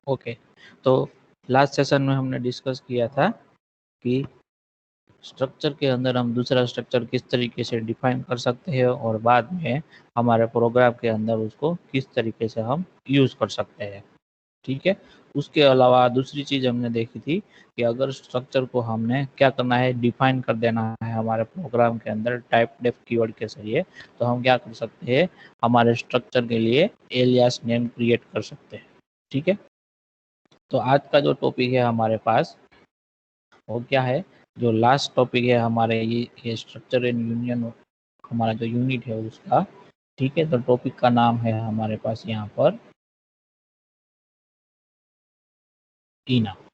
Okay, तो last session में हमने डिस्कस किया था कि स्ट्रक्चर के अंदर हम दूसरा स्ट्रक्चर किस तरीके से डिफाइन कर सकते हैं और बाद में हमारे प्रोग्राम के अंदर उसको किस तरीके से हम यूज़ कर सकते हैं। ठीक है, उसके अलावा दूसरी चीज़ हमने देखी थी कि अगर स्ट्रक्चर को हमने क्या करना है, डिफाइन कर देना है हमारे प्रोग्राम के अंदर टाइप डेफ कीवर्ड के जरिए, तो हम क्या कर सकते हैं, हमारे स्ट्रक्चर के लिए एलियास नेम क्रिएट कर सकते हैं। ठीक है, तो आज का जो टॉपिक है हमारे पास वो क्या है, जो लास्ट टॉपिक है हमारे ये स्ट्रक्चर एंड यूनियन, हमारा जो यूनिट है उसका। ठीक है, तो टॉपिक का नाम है हमारे पास यहाँ पर इनम।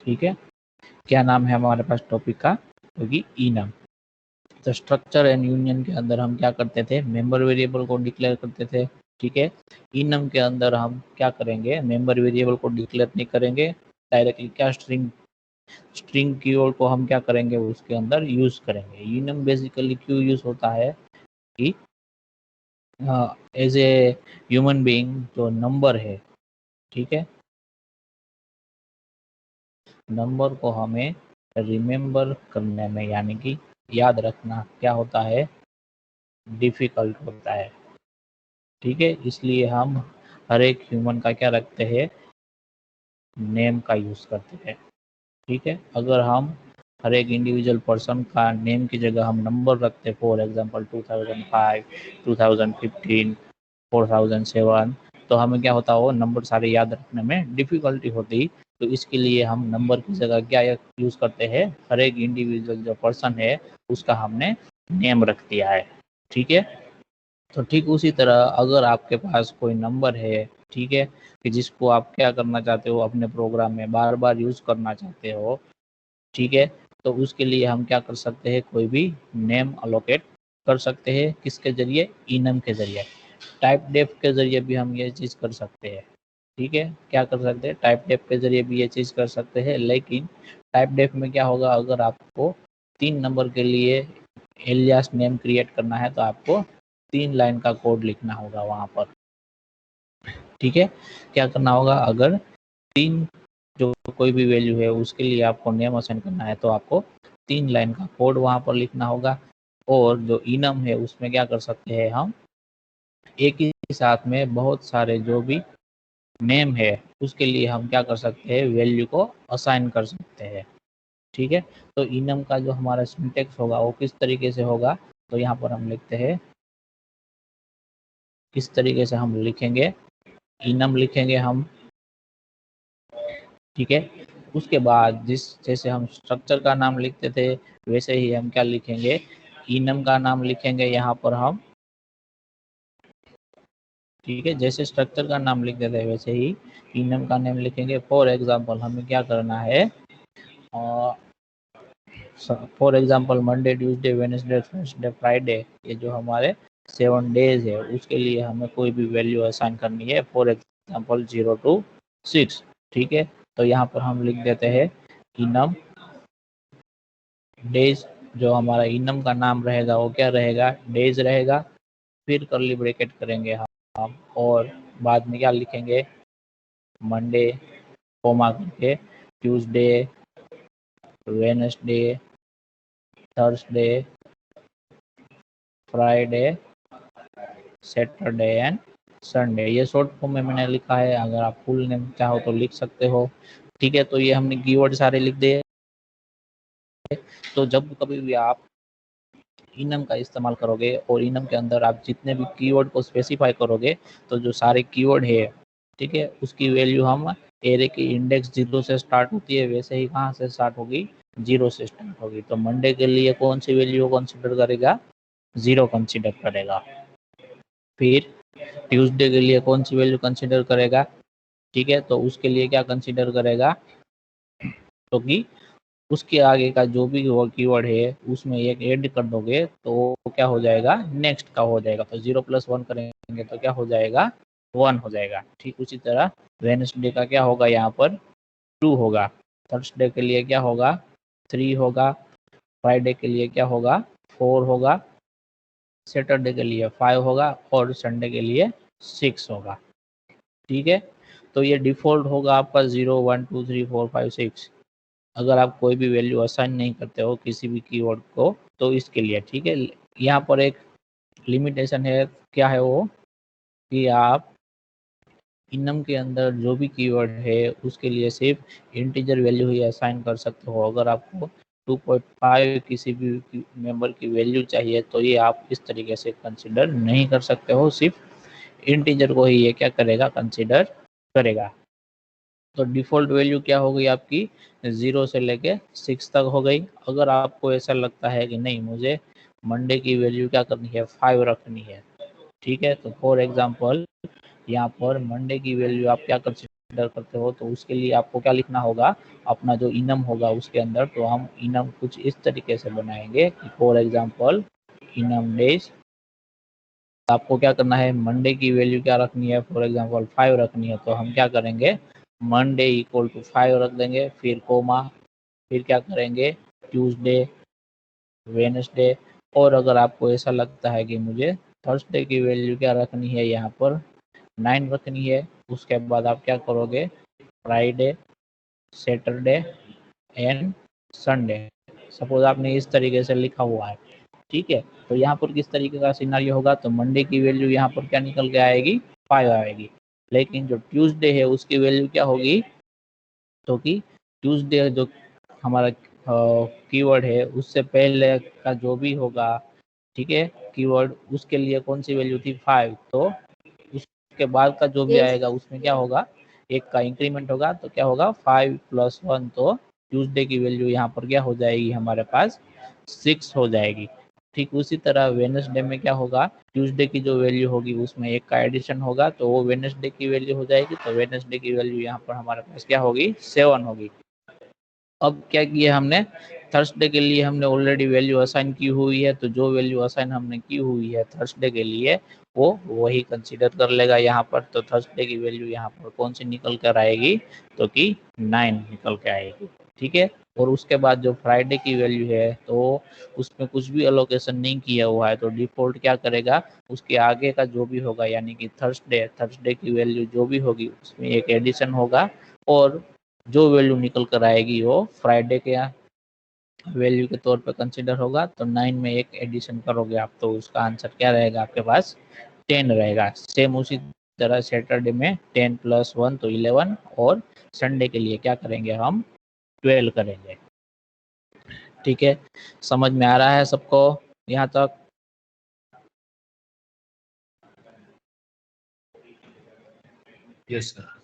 ठीक है, क्या नाम है हमारे पास टॉपिक का, क्योंकि इनम। तो स्ट्रक्चर एंड यूनियन के अंदर हम क्या करते थे, मेंबर वेरिएबल को डिक्लेयर करते थे। ठीक है, इनम के अंदर हम क्या करेंगे, मेंबर वेरिएबल को डिक्लेयर नहीं करेंगे, डायरेक्टली क्या स्ट्रिंग कीवर्ड को हम क्या करेंगे, उसके अंदर यूज करेंगे। इनम बेसिकली क्यों यूज होता है कि एज ए ह्यूमन बीइंग जो नंबर है, ठीक है, नंबर को हमें रिमेम्बर करने में यानी कि याद रखना क्या होता है, डिफिकल्ट होता है। ठीक है, इसलिए हम हर एक ह्यूमन का क्या रखते हैं, नेम का यूज करते हैं। ठीक है, अगर हम हर एक इंडिविजुअल पर्सन का नेम की जगह हम नंबर रखते, फॉर एग्जांपल 2005, 2015, 4007, तो हमें क्या होता, वो नंबर सारे याद रखने में डिफिकल्टी होती। तो इसके लिए हम नंबर की जगह क्या यूज करते हैं, हर एक इंडिविजुअल जो पर्सन है उसका हमने नेम रख दिया है। ठीक है, तो ठीक उसी तरह अगर आपके पास कोई नंबर है, ठीक है, कि जिसको आप क्या करना चाहते हो, अपने प्रोग्राम में बार बार यूज करना चाहते हो, ठीक है, तो उसके लिए हम क्या कर सकते हैं, कोई भी नेम अलोकेट कर सकते हैं। किसके जरिए, इनम के जरिए। टाइप डेफ के जरिए भी हम ये चीज़ कर सकते हैं। ठीक है, क्या कर सकते हैं, टाइप डेफ के जरिए भी ये चीज़ कर सकते हैं। लेकिन टाइप डेफ में क्या होगा, अगर आपको 3 नंबर के लिए एलियास नेम क्रिएट करना है तो आपको 3 लाइन का कोड लिखना होगा वहाँ पर। ठीक है, क्या करना होगा, अगर 3 जो कोई भी वैल्यू है उसके लिए आपको नेम असाइन करना है तो आपको 3 लाइन का कोड वहाँ पर लिखना होगा। और जो इनम है उसमें क्या कर सकते हैं, हम एक ही साथ में बहुत सारे जो भी नेम है उसके लिए हम क्या कर सकते हैं, वैल्यू को असाइन कर सकते हैं। ठीक है, तो इनम का जो हमारा सिंटेक्स होगा वो किस तरीके से होगा, तो यहाँ पर हम लिखते हैं, किस तरीके से हम लिखेंगे, इनम लिखेंगे हम। ठीक है, उसके बाद जैसे हम स्ट्रक्चर का नाम लिखते थे वैसे ही हम क्या लिखेंगे, इनम का नाम लिखेंगे यहाँ पर हम। ठीक है, जैसे स्ट्रक्चर का नाम लिखते थे वैसे ही इनम का नेम लिखेंगे। फॉर एग्जांपल हमें क्या करना है, for example Monday, Tuesday, Wednesday, Thursday, Friday, ये जो हमारे 7 डेज है उसके लिए हमें कोई भी वैल्यू असाइन करनी है। For example 0 to 6। ठीक है, तो यहाँ पर हम लिख देते हैं इनम डेज। जो हमारा इनम का नाम रहेगा वो क्या रहेगा, डेज रहेगा। फिर कर्ली ब्रैकेट करेंगे हम और बाद में क्या लिखेंगे, मंडे कोमा करके, Tuesday, Wednesday, Thursday, Friday, Saturday and Sunday. ये शॉर्ट फॉर्म में मैंने लिखा है, अगर आप फुल नेम चाहो तो लिख सकते हो। ठीक है, तो ये हमने कीवर्ड सारे लिख दिए। तो जब कभी भी आप इनम का इस्तेमाल करोगे और इनम के अंदर आप जितने भी कीवर्ड को स्पेसिफाई करोगे, तो जो सारे कीवर्ड है, ठीक है, उसकी वैल्यू हम एरे की इंडेक्स 0 से स्टार्ट होती है वैसे ही कहाँ से स्टार्ट होगी, 0 से स्टार्ट होगी। तो मंडे के लिए कौन सी वैल्यू कंसिडर करेगा, 0 कंसिडर करेगा। फिर ट्यूसडे के लिए कौन सी वैल्यू कंसिडर करेगा, ठीक है, तो उसके लिए क्या कंसिडर करेगा, तो कि उसके आगे का जो भी वो कीवर्ड है उसमें एक ऐड कर दोगे तो वो क्या हो जाएगा, नेक्स्ट का हो जाएगा। तो 0 + 1 करेंगे तो क्या हो जाएगा, 1 हो जाएगा। ठीक उसी तरह वेडनेसडे का क्या होगा, यहाँ पर 2 होगा। थर्सडे के लिए क्या होगा, 3 होगा। फ्राइडे के लिए क्या होगा, 4 होगा। सैटरडे के लिए 5 होगा और संडे के लिए 6 होगा। ठीक है, तो ये डिफ़ॉल्ट होगा आपका 0, 1, 2, 3, 4, 5, 6। अगर आप कोई भी वैल्यू असाइन नहीं करते हो किसी भी कीवर्ड को, तो इसके लिए, ठीक है। यहाँ पर एक लिमिटेशन है, क्या है वो, कि आप इनम के अंदर जो भी कीवर्ड है उसके लिए सिर्फ इंटीजर वैल्यू ही असाइन कर सकते हो। अगर आपको 2.5 किसी भी मेंबर की वैल्यू चाहिए तो ये आप इस तरीके से कंसिडर नहीं कर सकते हो, सिर्फ इंटीजर को ही ये क्या करेगा, कंसिडर करेगा। तो डिफ़ॉल्ट वैल्यू क्या हो गई आपकी, 0 से लेके 6 तक हो गई। अगर आपको ऐसा लगता है कि नहीं मुझे मंडे की वैल्यू क्या करनी है, 5 रखनी है, ठीक है, तो फॉर एग्जांपल यहाँ पर मंडे की वैल्यू आप क्या कंसिडर करते हो, तो उसके लिए आपको क्या लिखना होगा, अपना जो इनम होगा उसके अंदर। तो हम इनम कुछ इस तरीके से बनाएंगे कि फॉर एग्जांपल इनम डेज, आपको क्या करना है, मंडे की वैल्यू क्या रखनी है, फॉर एग्जांपल 5 रखनी है। तो हम क्या करेंगे, मंडे इक्वल टू 5 रख देंगे, फिर कोमा, फिर क्या करेंगे, ट्यूसडे, वेडनेसडे। और अगर आपको ऐसा लगता है कि मुझे थर्सडे की वैल्यू क्या रखनी है, यहाँ पर 9 रखनी है, उसके बाद आप क्या करोगे, Friday, Saturday and Sunday. Suppose आपने इस तरीके से लिखा हुआ है, ठीक है। तो यहाँ पर किस तरीके का सिनारियो होगा, तो मंडे की वैल्यू यहाँ पर क्या निकल के आएगी, 5 आएगी। लेकिन जो ट्यूसडे है उसकी वैल्यू क्या होगी, तो कि ट्यूसडे जो हमारा कीवर्ड है उससे पहले का जो भी होगा, ठीक है, कीवर्ड, उसके लिए कौन सी वैल्यू थी, 5। तो उसके बाद का जो भी Yes. आएगा उसमें क्या होगा, एक का इंक्रीमेंट होगा, तो क्या होगा 5 + 1। तो ट्यूसडे की वैल्यू यहाँ पर क्या हो जाएगी, हमारे पास 6 हो जाएगी। ठीक उसी तरह वेडनेसडे में क्या होगा, ट्यूसडे की जो वैल्यू होगी उसमें एक का एडिशन होगा, तो वो वेडनेसडे की वैल्यू हो जाएगी। तो वेडनेसडे की वैल्यू यहाँ पर हमारे पास क्या होगी, 7 होगी। अब क्या किया हमने, थर्सडे के लिए हमने ऑलरेडी वैल्यू असाइन की हुई है, तो जो वैल्यू असाइन हमने की हुई है थर्सडे के लिए वो वही कंसीडर कर लेगा यहाँ पर। तो थर्सडे की वैल्यू यहाँ पर कौन सी निकल कर आएगी, तो कि 9 निकल के आएगी, ठीक है। और उसके बाद जो फ्राइडे की वैल्यू है तो उसमें कुछ भी अलोकेशन नहीं किया हुआ है, तो डिफॉल्ट क्या करेगा, उसके आगे का जो भी होगा, यानी कि थर्सडे की वैल्यू जो भी होगी उसमें एक एडिशन होगा, और जो वैल्यू निकल कर आएगी वो फ्राइडे के वैल्यू के तौर पे कंसिडर होगा। तो 9 में एक एडिशन करोगे आप, तो उसका आंसर क्या रहेगा आपके पास, 10 रहेगा। सेम उसी तरह सैटरडे में 10 + 1 तो 11, और संडे के लिए क्या करेंगे हम, 12 करेंगे, ठीक है। समझ में आ रहा है सबको यहाँ तक? Yes sir.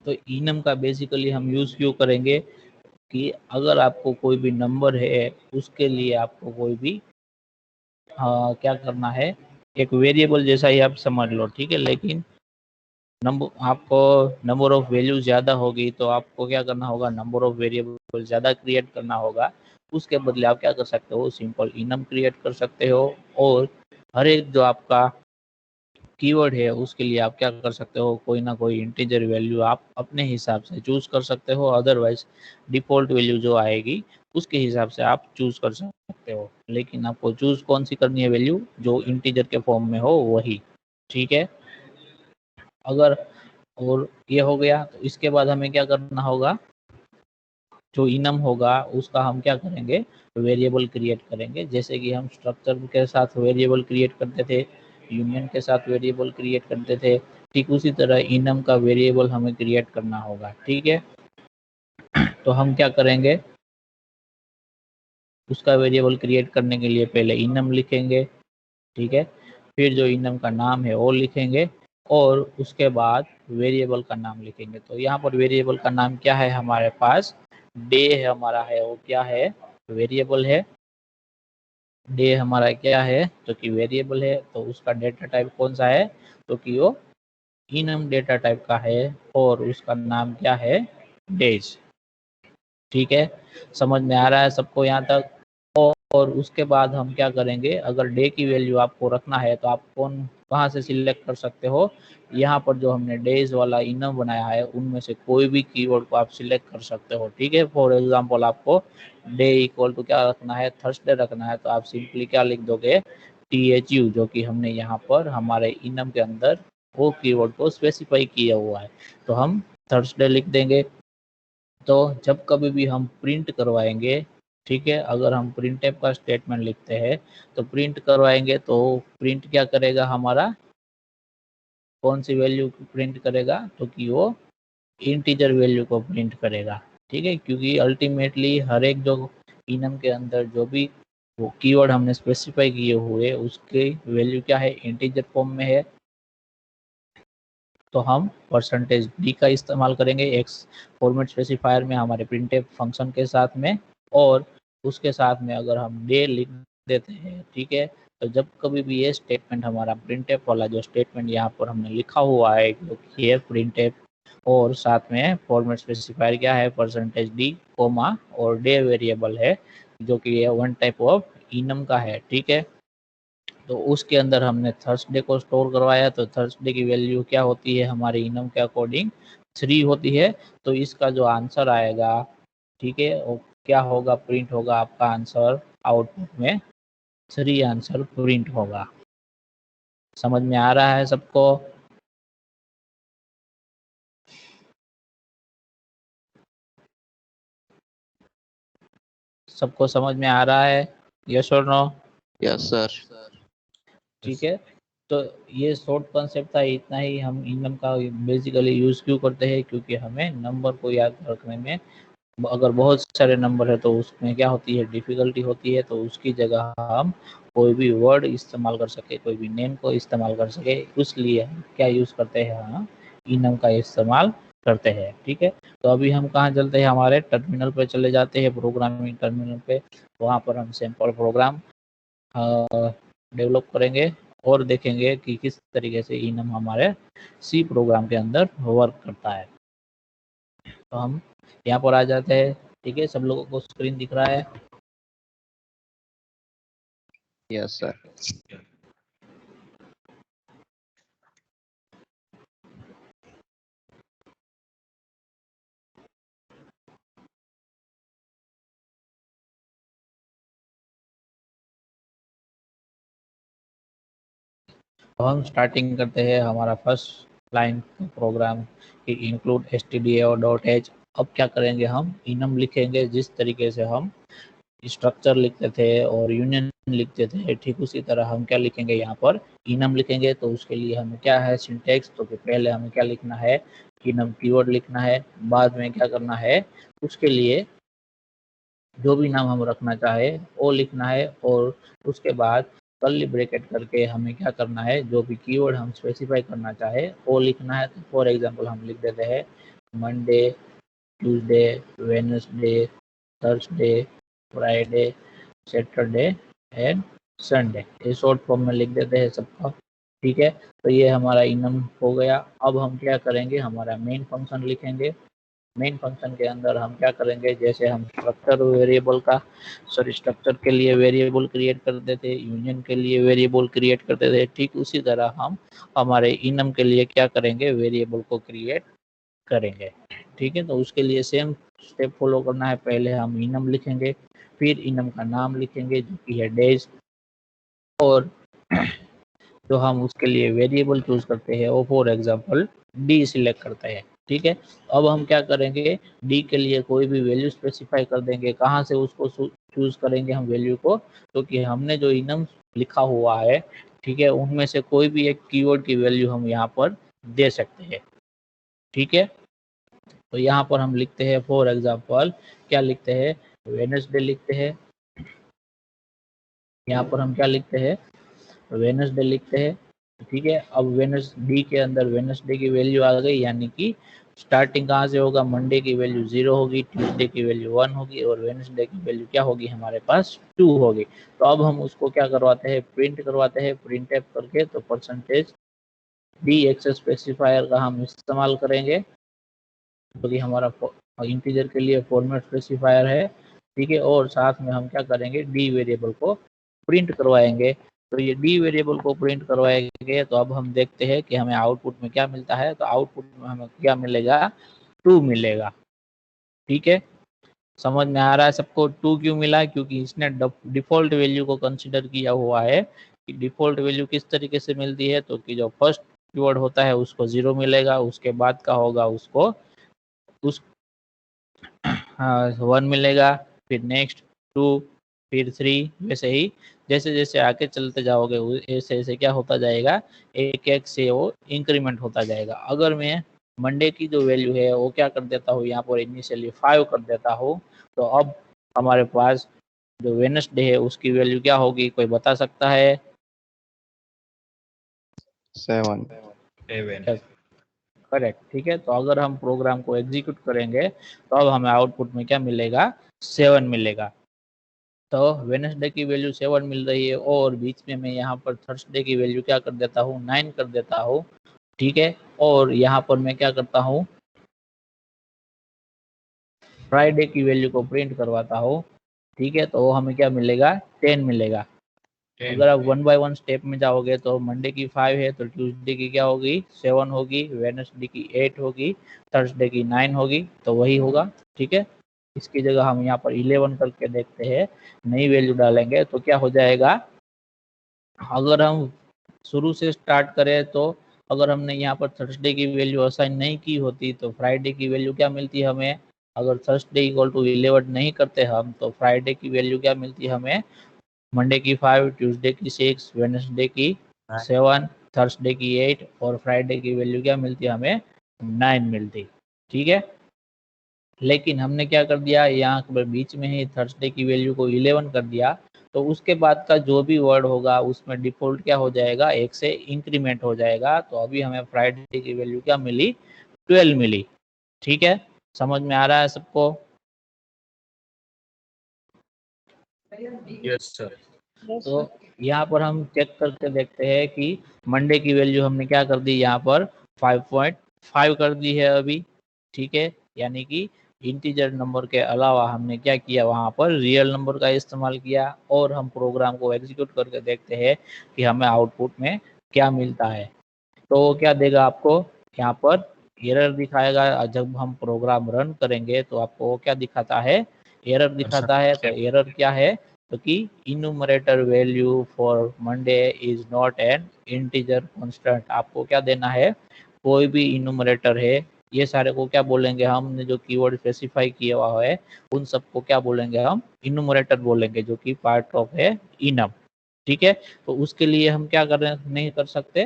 तो इनम का बेसिकली हम यूज क्यों करेंगे, कि अगर आपको कोई भी नंबर है उसके लिए आपको कोई भी क्या करना है, एक वेरिएबल जैसा ही आप समझ लो, ठीक है। लेकिन आपको नंबर ऑफ वैल्यू ज़्यादा होगी तो आपको क्या करना होगा, नंबर ऑफ वेरिएबल ज़्यादा क्रिएट करना होगा। उसके बदले आप क्या कर सकते हो, सिंपल इनम क्रिएट कर सकते हो, और हर एक जो आपका कीवर्ड है उसके लिए आप क्या कर सकते हो, कोई ना कोई इंटीजर वैल्यू आप अपने हिसाब से चूज कर सकते हो। अदरवाइज डिफ़ॉल्ट वैल्यू जो आएगी उसके हिसाब से आप चूज कर सकते हो। लेकिन आपको चूज कौन सी करनी है वैल्यू, जो इंटीजर के फॉर्म में हो वही, ठीक है। अगर और ये हो गया, तो इसके बाद हमें क्या करना होगा, जो इनम होगा उसका हम क्या करेंगे, वेरिएबल क्रिएट करेंगे। जैसे कि हम स्ट्रक्चर के साथ वेरिएबल क्रिएट करते थे, यूनियन के साथ वेरिएबल क्रिएट करते थे, ठीक उसी तरह इनम का वेरिएबल हमें क्रिएट करना होगा, ठीक है। तो हम क्या करेंगे, उसका वेरिएबल क्रिएट करने के लिए पहले इनम लिखेंगे, ठीक है। फिर जो इनम का नाम है वो लिखेंगे, और उसके बाद वेरिएबल का नाम लिखेंगे। तो यहाँ पर वेरिएबल का नाम क्या है हमारे पास, डे है हमारा, है वो क्या है, वेरिएबल है। डे हमारा क्या है, तो कि वेरिएबल है। तो उसका डेटा टाइप कौन सा है, तो कि वो इनम डेटा टाइप का है, और उसका नाम क्या है, डेज, ठीक है। समझ में आ रहा है सबको यहाँ तक? और उसके बाद हम क्या करेंगे, अगर डे की वैल्यू आपको रखना है तो आप कहाँ से सिलेक्ट कर सकते हो, यहाँ पर जो हमने डेज वाला इनम बनाया है उनमें से कोई भी कीवर्ड को आप सिलेक्ट कर सकते हो। ठीक है, फॉर एग्जांपल आपको डे इक्वल टू क्या रखना है, थर्सडे रखना है, तो आप सिंपली क्या लिख दोगे, THU, जो कि हमने यहाँ पर हमारे इनम के अंदर वो कीवर्ड को स्पेसिफाई किया हुआ है, तो हम थर्सडे लिख देंगे। तो जब कभी भी हम प्रिंट करवाएंगे, ठीक है, अगर हम प्रिंट टाइप का स्टेटमेंट लिखते हैं तो प्रिंट करवाएंगे तो प्रिंट क्या करेगा, हमारा कौन सी वैल्यू प्रिंट करेगा, तो कि वो इंटीजर वैल्यू को प्रिंट करेगा। ठीक है, क्योंकि अल्टीमेटली हर एक जो इनम के अंदर जो भी वो कीवर्ड हमने स्पेसिफाई किए हुए उसके वैल्यू क्या है, इंटीजर फॉर्म में है, तो हम %d का इस्तेमाल करेंगे एक्स फॉर्मेट स्पेसिफायर में हमारे प्रिंटफ फंक्शन के साथ में, और उसके साथ में अगर हम डे लिख देते हैं, ठीक है, तो जब कभी भी ये स्टेटमेंट हमारा प्रिंटफ वाला जो स्टेटमेंट यहाँ पर हमने लिखा हुआ है जो कि है प्रिंटफ, और साथ में फॉर्मेट स्पेसिफायर क्या है, %d कोमा और डे वेरिएबल है जो कि ये वन टाइप ऑफ इनम का है। ठीक है, तो उसके अंदर हमने थर्सडे को स्टोर करवाया, तो थर्सडे की वैल्यू क्या होती है, हमारे इनम के अकॉर्डिंग 3 होती है, तो इसका जो आंसर आएगा, ठीक है, वो क्या होगा, प्रिंट होगा आपका आंसर, आउटपुट में 3 आंसर प्रिंट होगा। समझ में आ रहा है सबको? सबको समझ में आ रहा है, यस और नो? Yes sir. ठीक है, तो ये शॉर्ट कॉन्सेप्ट था, इतना ही। हम इनम का बेसिकली यूज क्यों करते हैं, क्योंकि हमें नंबर को याद रखने में अगर बहुत सारे नंबर है तो उसमें क्या होती है, डिफिकल्टी होती है, तो उसकी जगह हम कोई भी वर्ड इस्तेमाल कर सके, कोई भी नेम को इस्तेमाल कर सके, इसलिए हम क्या यूज़ करते हैं, हम इनम का इस्तेमाल करते हैं। ठीक है, तो अभी हम कहाँ चलते हैं, हमारे टर्मिनल पे चले जाते हैं, प्रोग्रामिंग टर्मिनल पे, वहाँ पर हम सैम्पल प्रोग्राम डेवलप करेंगे और देखेंगे कि किस तरीके से इनम हमारे सी प्रोग्राम के अंदर वर्क करता है। तो हम यहाँ पर आ जाते हैं। ठीक है, सब लोगों को स्क्रीन दिख रहा है? Yes sir. तो हम स्टार्टिंग करते हैं हमारा फर्स्ट लाइन प्रोग्राम की, इंक्लूड stdio और .h। अब क्या करेंगे, हम इनम लिखेंगे, जिस तरीके से हम स्ट्रक्चर लिखते थे और यूनियन लिखते थे, ठीक उसी तरह हम क्या लिखेंगे, यहाँ पर इनम लिखेंगे। तो उसके लिए हमें क्या है सिंटेक्स, तो पहले हमें क्या लिखना है, इनम कीवर्ड लिखना है, बाद में क्या करना है, उसके लिए जो भी नाम हम रखना चाहे वो लिखना है, और उसके बाद कर्ली ब्रैकेट करके हमें क्या करना है, जो भी कीवर्ड हम स्पेसिफाई करना चाहे वो लिखना है। तो फॉर एग्जांपल हम लिख देते हैं Monday, Tuesday, Wednesday, Thursday, Friday, Saturday and Sunday, ये शॉर्ट फॉर्म में लिख देते हैं सबका। ठीक है, तो ये हमारा इनम हो गया। अब हम क्या करेंगे, हमारा मेन फंक्शन लिखेंगे। मेन फंक्शन के अंदर हम क्या करेंगे, जैसे हम स्ट्रक्चर वेरिएबल का स्ट्रक्चर के लिए वेरिएबल क्रिएट करते थे, यूनियन के लिए वेरिएबल क्रिएट करते थे, ठीक उसी तरह हम हमारे इनम के लिए क्या करेंगे, वेरिएबल को क्रिएट करेंगे। ठीक है, तो उसके लिए सेम स्टेप फॉलो करना है। पहले हम इनम लिखेंगे, फिर इनम का नाम लिखेंगे जो कि है डेज, और जो हम उसके लिए वेरिएबल चूज करते हैं वो फॉर एग्जांपल डी सिलेक्ट करते हैं। ठीक है, अब हम क्या करेंगे, डी के लिए कोई भी वैल्यू स्पेसिफाई कर देंगे। कहाँ से उसको चूज करेंगे हम वैल्यू को, क्योंकि तो हमने जो इनम लिखा हुआ है, ठीक है, उनमें से कोई भी एक कीवर्ड की वैल्यू हम यहाँ पर दे सकते हैं। ठीक है, तो यहाँ पर हम लिखते हैं फॉर एग्जांपल, क्या लिखते हैं, वेडनेसडे लिखते हैं। यहाँ पर हम क्या लिखते हैं, वेडनेसडे लिखते हैं। ठीक है, अब वेडनेसडे के अंदर वेडनेसडे की वैल्यू आ गई, यानी कि स्टार्टिंग कहाँ से होगा, मंडे की वैल्यू 0 होगी, ट्यूसडे की वैल्यू 1 होगी, और वेडनेसडे की वैल्यू क्या होगी, हमारे पास 2 होगी। तो अब हम उसको क्या करवाते हैं, प्रिंट करवाते हैं, प्रिंट एप करके। तो %d एक्सेस स्पेसिफायर का हम इस्तेमाल करेंगे, क्योंकि हमारा इंटीजर के लिए फॉर्मेट स्पेसिफायर है। ठीक है, और साथ में हम क्या करेंगे, डी वेरिएबल को प्रिंट करवाएंगे। तो ये डी वेरिएबल को प्रिंट करवाएंगे तो अब हम देखते हैं कि हमें आउटपुट में क्या मिलता है। तो आउटपुट में हमें क्या मिलेगा, 2 मिलेगा। ठीक है, समझ में आ रहा है सबको 2 क्यों मिला, क्योंकि इसने डिफॉल्ट वैल्यू को कंसिडर किया हुआ है कि डिफॉल्ट वैल्यू किस तरीके से मिलती है। तो कि जो फर्स्ट कीवर्ड होता है उसको 0 मिलेगा, उसके बाद का होगा उसको उस 1 मिलेगा, फिर नेक्स्ट 2, फिर 3, वैसे ही जैसे जैसे आगे चलते जाओगे ऐसे ऐसे क्या होता जाएगा, एक एक से वो इंक्रीमेंट होता जाएगा। अगर मैं मंडे की जो वैल्यू है वो क्या कर देता हूँ, यहाँ पर इनिशियली 5 कर देता हूँ, तो अब हमारे पास जो वेडनेसडे है उसकी वैल्यू क्या होगी, कोई बता सकता है? 7। करेक्ट। ठीक है, तो अगर हम प्रोग्राम को एग्जीक्यूट करेंगे तो अब हमें आउटपुट में क्या मिलेगा, 7 मिलेगा। तो वेडनेसडे की वैल्यू 7 मिल रही है और बीच में मैं यहाँ पर थर्सडे की वैल्यू क्या कर देता हूँ, 9 कर देता हूँ। ठीक है, और यहाँ पर मैं क्या करता हूँ, फ्राइडे की वैल्यू को प्रिंट करवाता हूँ। ठीक है, तो हमें क्या मिलेगा, 10 मिलेगा। अगर आप 1 बाय 1 स्टेप में जाओगे तो मंडे की 5 है तो ट्यूसडे की क्या होगी, 7 होगी, वेडनेसडे की 8 होगी, थर्सडे की 9 होगी, तो वही होगा। ठीक है, इसकी जगह हम यहाँ पर 11 करके देखते हैं, नई वैल्यू डालेंगे तो क्या हो जाएगा। अगर हम शुरू से स्टार्ट करें तो अगर हमने यहाँ पर थर्सडे की वैल्यू असाइन नहीं की होती तो फ्राइडे की वैल्यू क्या मिलती हमें, अगर थर्सडे इक्वल टू 11 नहीं करते हम तो फ्राइडे की वैल्यू क्या मिलती हमें, मंडे की 5, ट्यूसडे की 6, वेडनेसडे की 7, थर्सडे की 8 और फ्राइडे की वैल्यू क्या मिलती है हमें, 9 मिलती। ठीक है, लेकिन हमने क्या कर दिया, यहाँ पर बीच में ही थर्सडे की वैल्यू को 11 कर दिया, तो उसके बाद का जो भी वर्ड होगा उसमें डिफॉल्ट क्या हो जाएगा, 1 से इंक्रीमेंट हो जाएगा। तो अभी हमें फ्राइडे की वैल्यू क्या मिली, 12 मिली। ठीक है, समझ में आ रहा है सबको? Yes sir. तो यहाँ पर हम चेक करके देखते हैं कि मंडे की वैल्यू हमने क्या कर दी, यहाँ पर 5.5 कर दी है अभी। ठीक है, यानी कि इंटीजर नंबर के अलावा हमने क्या किया, वहाँ पर रियल नंबर का इस्तेमाल किया। और हम प्रोग्राम को एग्जीक्यूट करके देखते हैं कि हमें आउटपुट में क्या मिलता है। तो क्या देगा आपको, यहाँ पर एरर दिखाएगा। जब हम प्रोग्राम रन करेंगे तो आपको वो क्या दिखाता है, एरर दिखाता है। तो एरर क्या है, तो कि enumerator value for Monday is not an integer constant. आपको क्या देना है, कोई भी इन्यूमरेटर है, ये सारे को क्या बोलेंगे, हमने जो कीवर्ड स्पेसिफाई किया हुआ है उन सबको क्या बोलेंगे, हम इन्यूमरेटर बोलेंगे, जो कि पार्ट ऑफ है इनम। ठीक है, तो उसके लिए हम क्या नहीं कर सकते,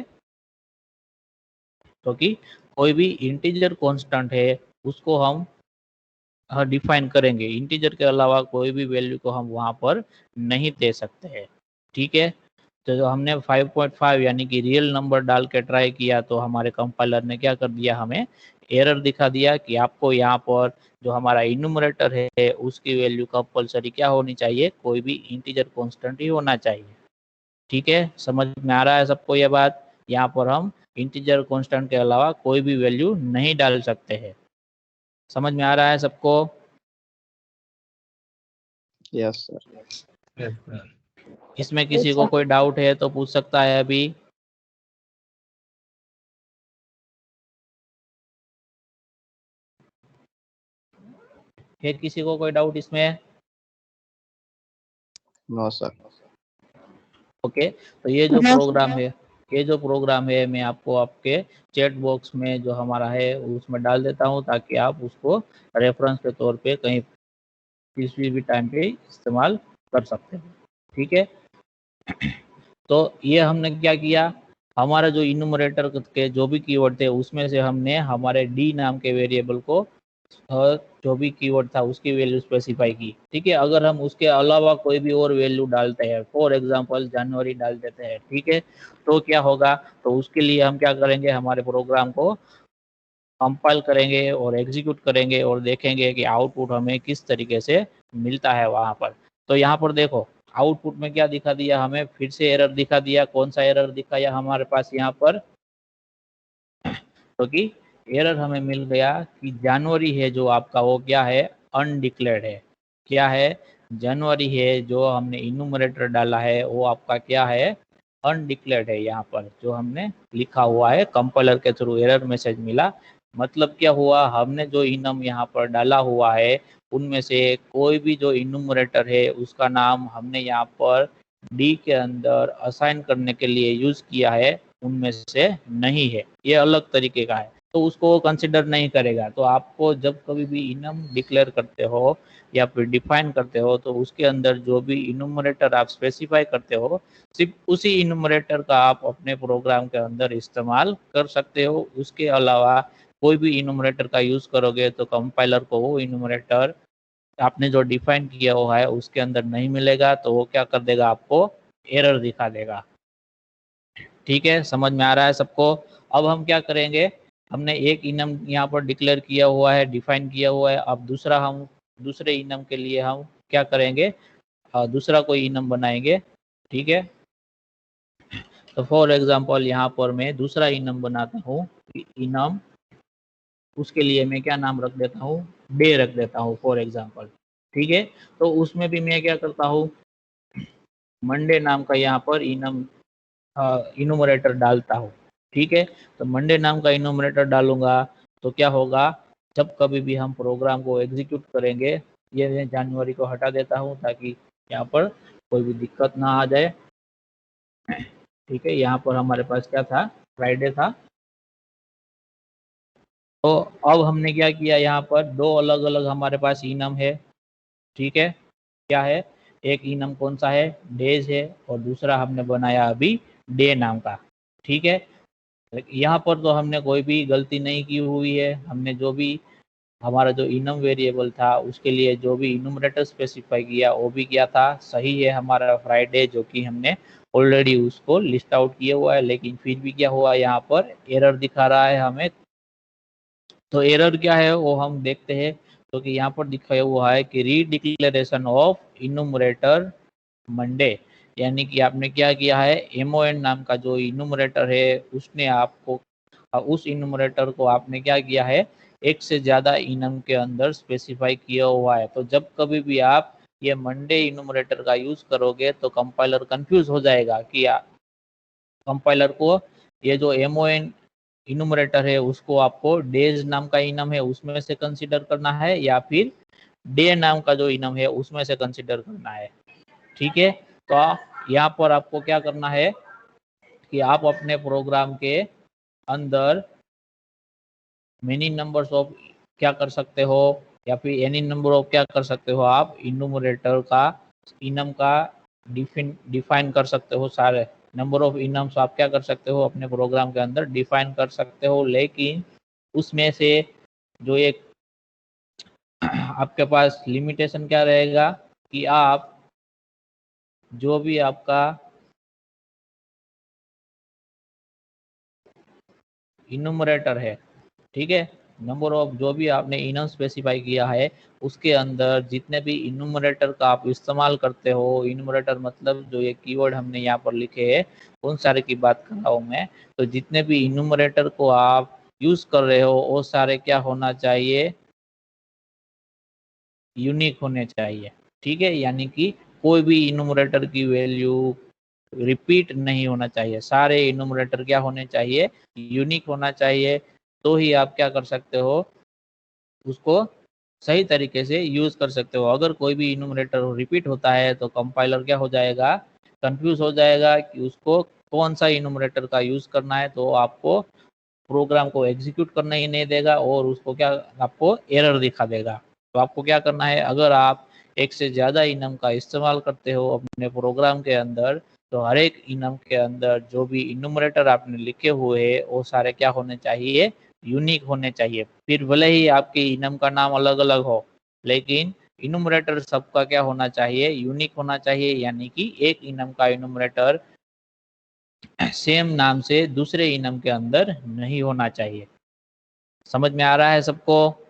क्योंकि कोई भी इंटीजर कांस्टेंट है उसको हम डिफाइन करेंगे, इंटीजर के अलावा कोई भी वैल्यू को हम वहाँ पर नहीं दे सकते हैं। ठीक है, तो जो हमने 5.5 यानी कि रियल नंबर डाल के ट्राई किया तो हमारे कंपाइलर ने क्या कर दिया, हमें एरर दिखा दिया कि आपको यहाँ पर जो हमारा इन्यूमरेटर है उसकी वैल्यू कंपलसरी क्या होनी चाहिए, कोई भी इंटीजर कांस्टेंट ही होना चाहिए। ठीक है, समझ में आ रहा है सबको ये बात? यहाँ पर हम इंटीजर कांस्टेंट के अलावा कोई भी वैल्यू नहीं डाल सकते हैं। समझ में आ रहा है सबको? Yes sir. इसमें किसी को कोई डाउट है तो पूछ सकता है अभी। है किसी को कोई डाउट इसमें? No sir. ओके, तो ये जो प्रोग्राम है मैं आपको आपके चैट बॉक्स में जो हमारा है उसमें डाल देता हूँ, ताकि आप उसको रेफरेंस के तौर पे कहीं किसी भी टाइम पे इस्तेमाल कर सकते हैं। ठीक है, तो ये हमने क्या किया, हमारा जो इन्यूमरेटर के जो भी कीवर्ड थे उसमें से हमने हमारे डी नाम के वेरिएबल को जो भी कीवर्ड था उसकी वैल्यू स्पेसिफाई की। ठीक है, अगर हम उसके अलावा कोई भी और वैल्यू डालते हैं, फॉर एग्जांपल जनवरी डाल देते हैं, ठीक है, तो क्या होगा, तो उसके लिए हम क्या करेंगे, हमारे प्रोग्राम को कंपाइल करेंगे और एग्जीक्यूट करेंगे और देखेंगे कि आउटपुट हमें किस तरीके से मिलता है वहाँ पर। तो यहाँ पर देखो आउटपुट में क्या दिखा दिया, हमें फिर से एरर दिखा दिया। कौन सा एरर दिखाया हमारे पास यहाँ पर, क्योंकि एरर हमें मिल गया कि जनवरी है जो आपका वो क्या है, अनडिक्लेयर्ड है। क्या है, जनवरी है, जो हमने इन्यूमरेटर डाला है वो आपका क्या है, अनडिक्लेयर्ड है। यहाँ पर जो हमने लिखा हुआ है कंपाइलर के थ्रू एरर मैसेज मिला, मतलब क्या हुआ, हमने जो इनम यहाँ पर डाला हुआ है उनमें से कोई भी जो इन्यूमरेटर है उसका नाम हमने यहाँ पर डी के अंदर असाइन करने के लिए यूज किया है, उनमें से नहीं है, ये अलग तरीके का है, तो उसको कंसिडर नहीं करेगा। तो आपको जब कभी भी इनम डिक्लेयर करते हो या फिर डिफाइन करते हो तो उसके अंदर जो भी इन्यूमरेटर आप स्पेसिफाई करते हो सिर्फ उसी इन्यूमरेटर का आप अपने प्रोग्राम के अंदर इस्तेमाल कर सकते हो। उसके अलावा कोई भी इन्यूमरेटर का यूज करोगे तो कंपाइलर को वो इन्यूमरेटर आपने जो डिफाइन किया हुआ है उसके अंदर नहीं मिलेगा, तो वो क्या कर देगा, आपको एरर दिखा देगा। ठीक है, समझ में आ रहा है सबको। अब हम क्या करेंगे, हमने एक इनम यहाँ पर डिक्लेयर किया हुआ है, डिफाइन किया हुआ है, अब दूसरा हम दूसरे इनम के लिए हम क्या करेंगे, दूसरा कोई इनम बनाएंगे। ठीक है, तो फॉर एग्जांपल यहाँ पर मैं दूसरा इनम बनाता हूँ, इनम उसके लिए मैं क्या नाम रख देता हूँ, डे रख देता हूँ फॉर एग्जांपल। ठीक है, तो उसमें भी मैं क्या करता हूँ, मंडे नाम का यहाँ पर इनम इन्यूमरेटर डालता हूँ। ठीक है, तो मंडे नाम का इन्यूमरेटर डालूंगा तो क्या होगा, जब कभी भी हम प्रोग्राम को एग्जीक्यूट करेंगे, ये मैं जनवरी को हटा देता हूँ ताकि यहाँ पर कोई भी दिक्कत ना आ जाए। ठीक है, यहाँ पर हमारे पास क्या था, फ्राइडे था। तो अब हमने क्या किया, यहाँ पर दो अलग अलग हमारे पास इनम है। ठीक है, क्या है, एक इनम कौन सा है, डेज है, और दूसरा हमने बनाया अभी डे नाम का। ठीक है, यहाँ पर तो हमने कोई भी गलती नहीं की हुई है, हमने जो भी हमारा जो इनम वेरिएबल था उसके लिए जो भी इन्यूमरेटर स्पेसिफाई किया वो भी किया था, सही है हमारा फ्राइडे, जो कि हमने ऑलरेडी उसको लिस्ट आउट किया हुआ है, लेकिन फिर भी क्या हुआ, यहाँ पर एरर दिखा रहा है हमें। तो एरर क्या है वो हम देखते हैं, तो कि यहाँ पर दिखाया हुआ है कि रीडिक्लेरेशन ऑफ इन्यूमरेटर मंडे, यानी कि आपने क्या किया है, एमओएन नाम का जो इन्यूमरेटर है उसने आपको उस इन्यूमरेटर को आपने क्या किया है, एक से ज़्यादा इनम के अंदर स्पेसिफाई किया हुआ है। तो जब कभी भी आप ये मंडे इन्यूमरेटर का यूज़ करोगे तो कंपाइलर कंफ्यूज हो जाएगा कि कंपाइलर को ये जो एमओएन इन्यूमरेटर है उसको आपको डेज नाम का इनम है उसमें से कंसिडर करना है या फिर डे नाम का जो इनम है उसमें से कंसिडर करना है। ठीक है, तो यहाँ पर आपको क्या करना है कि आप अपने प्रोग्राम के अंदर मेनी नंबर्स ऑफ क्या कर सकते हो, या फिर एनी नंबर ऑफ क्या कर सकते हो, आप इन्यूमरेटर का इनम का डिफाइन कर सकते हो, सारे नंबर ऑफ इनम्स आप क्या कर सकते हो अपने प्रोग्राम के अंदर डिफाइन कर सकते हो। लेकिन उसमें से जो एक आपके पास लिमिटेशन क्या रहेगा कि आप जो भी आपका इन्यूमरेटर है, ठीक है, नंबर ऑफ जो भी आपने इनम स्पेसिफाई किया है उसके अंदर जितने भी इन्यूमरेटर का आप इस्तेमाल करते हो, इन्यूमरेटर मतलब जो ये कीवर्ड हमने यहाँ पर लिखे हैं उन सारे की बात कर रहा हूँ मैं, तो जितने भी इन्यूमरेटर को आप यूज कर रहे हो वो सारे क्या होना चाहिए, यूनिक होने चाहिए। ठीक है, यानी कि कोई भी इन्यूमरेटर की वैल्यू रिपीट नहीं होना चाहिए, सारे इन्यूमरेटर क्या होने चाहिए, यूनिक होना चाहिए, तो ही आप क्या कर सकते हो, उसको सही तरीके से यूज कर सकते हो। अगर कोई भी इन्यूमरेटर रिपीट होता है तो कंपाइलर क्या हो जाएगा, कंफ्यूज हो जाएगा कि उसको कौन सा इन्यूमरेटर का यूज करना है, तो आपको प्रोग्राम को एग्जीक्यूट करना ही नहीं देगा और उसको क्या, आपको एरर दिखा देगा। तो आपको क्या करना है, अगर आप एक से ज़्यादा इनम का इस्तेमाल करते हो अपने प्रोग्राम के अंदर, तो हर एक इनम के अंदर जो भी इन्यूमरेटर आपने लिखे हुए हैं वो सारे क्या होने चाहिए, यूनिक होने चाहिए। फिर भले ही आपके इनम का नाम अलग अलग हो, लेकिन इन्यूमरेटर सबका क्या होना चाहिए, यूनिक होना चाहिए, यानी कि एक इनम का इन्यूमरेटर सेम नाम से दूसरे इनम के अंदर नहीं होना चाहिए। समझ में आ रहा है सबको?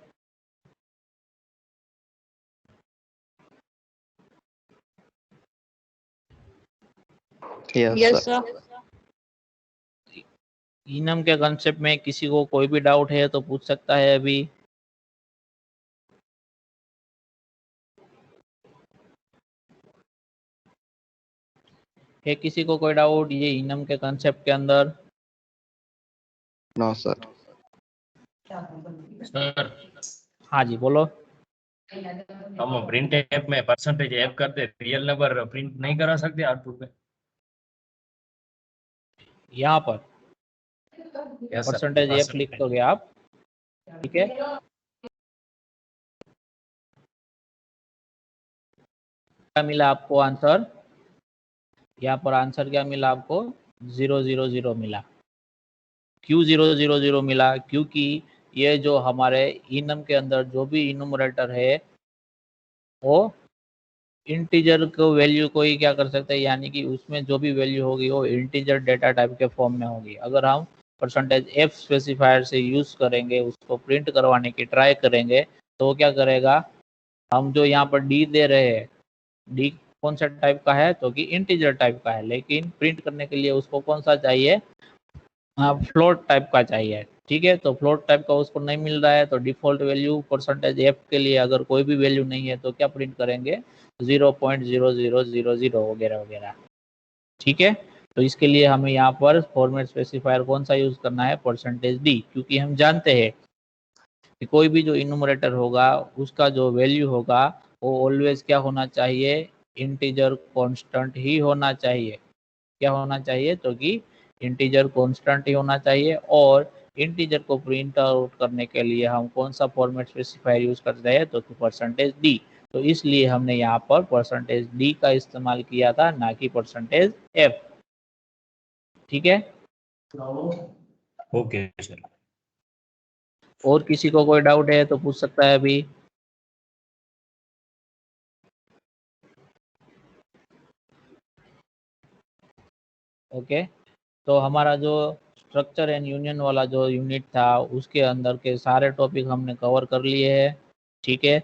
Yes, sir. इनम के कंसेप्ट में किसी को कोई भी डाउट है तो पूछ सकता है अभी। है किसी को कोई डाउट ये इनम के कंसेप्ट के अंदर? No sir. सर हाँ जी बोलो। हम प्रिंट ऐप में परसेंटेज ऐप करते रियल नंबर प्रिंट नहीं करा सकते आउटपुट में? यहाँ पर यस सर। परसेंटेज एफ लिख दोगे आप, ठीक है। क्या मिला आपको आंसर? यहाँ पर आंसर क्या मिला आपको? 000 मिला। क्यों 000 मिला? क्योंकि ये जो हमारे इनम के अंदर जो भी इनुमरेटर है वो इंटीजर को वैल्यू को ही क्या कर सकते हैं, यानी कि उसमें जो भी वैल्यू होगी वो इंटीजर डेटा टाइप के फॉर्म में होगी। अगर हम परसेंटेज एफ स्पेसिफायर से यूज करेंगे, उसको प्रिंट करवाने की ट्राई करेंगे, तो वो क्या करेगा, हम जो यहाँ पर डी दे रहे हैं, डी कौन सा टाइप का है, तो कि इंटीजर टाइप का है, लेकिन प्रिंट करने के लिए उसको कौन सा चाहिए, फ्लोट टाइप का चाहिए, ठीक है। तो फ्लोट टाइप का उसको नहीं मिल रहा है, तो डिफॉल्ट वैल्यू परसेंटेज एफ के लिए अगर कोई भी वैल्यू नहीं है तो क्या प्रिंट करेंगे, 0.0000 वगैरह वगैरह, ठीक है। तो इसके लिए हमें यहाँ पर फॉर्मेट स्पेसिफायर कौन सा यूज करना है, परसेंटेज डी, क्योंकि हम जानते हैं कि कोई भी जो इनुमरेटर होगा उसका जो वैल्यू होगा वो ऑलवेज क्या होना चाहिए, इंटीजर कांस्टेंट ही होना चाहिए। क्या होना चाहिए, तो कि इंटीजर कांस्टेंट ही होना चाहिए। और इंटीजर को प्रिंट आउट करने के लिए हम कौन सा फॉर्मेट स्पेसिफायर यूज करते हैं, तो परसेंटेज डी। तो इसलिए हमने यहाँ पर परसेंटेज डी का इस्तेमाल किया था, ना कि परसेंटेज एफ, ठीक है। Okay sir. और किसी को कोई डाउट है तो पूछ सकता है अभी। ओके, तो हमारा जो स्ट्रक्चर एंड यूनियन वाला जो यूनिट था उसके अंदर के सारे टॉपिक हमने कवर कर लिए हैं, ठीक है।